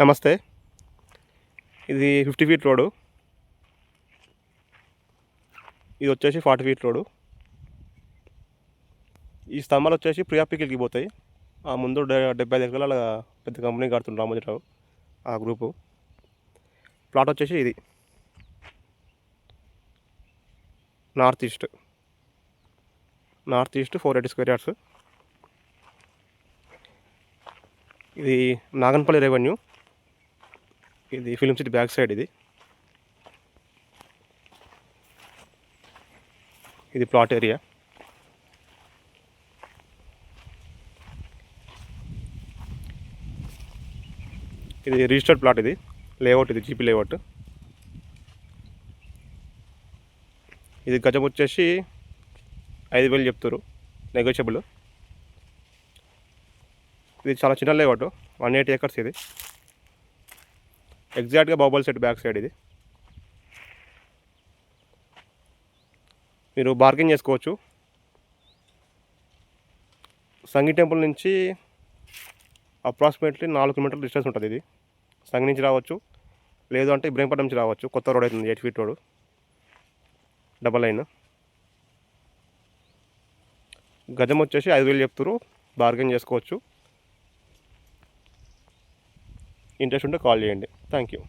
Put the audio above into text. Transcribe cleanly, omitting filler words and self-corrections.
నమస్తే. ఇది 50 feet road. ఇది వచ్చేసి 40 ఫీట్ రోడ్డు. ఈ స్తంభాలు వచ్చేసి ప్రియా పికిల్కి పోతాయి. ఆ ముందు 75 ఎకరాల పెద్ద కంపెనీ కడుతుండ్రు రామోజీరావు ఆ గ్రూపు. ప్లాట్ వచ్చేసి ఇది నార్త్ ఈస్ట్ 480 స్క్వేర్ యార్డ్స్. ఇది నాగన్పల్లి రెవెన్యూ. ఇది ఫిలిం సిటీ బ్యాక్ సైడ్. ఇది ప్లాట్ ఏరియా. ఇది రిజిస్టర్డ్ ప్లాట్. ఇది లేఅవుట్. ఇది జీపీ లేఅవుట్. ఇది గజం వచ్చేసి 5,000 చెప్తారు, నెగోషియబుల్. ఇది చాలా చిన్న లేఅవుట్, 180 ఎకర్స్. ఇది ఎగ్జాక్ట్గా బాహుబలి సెట్ బ్యాక్ సైడ్. ఇది మీరు బార్గెన్ చేసుకోవచ్చు. సంగీ టెంపుల్ నుంచి అప్రాక్సిమేట్లీ 4 కిలోమీటర్ల డిస్టెన్స్ ఉంటుంది. ఇది సంగీ నుంచి రావచ్చు, లేదు అంటే ఇబ్రహీంపట్నం నుంచి రావచ్చు. కొత్త రోడ్ అవుతుంది, 8 ఫీట్ రోడ్, డబల్ లైన్. గజం వచ్చేసి 5,000 చెప్తారు, బార్గెన్ చేసుకోవచ్చు. ఇంట్రెస్ట్ ఉంటే కాల్ చేయండి. Thank you.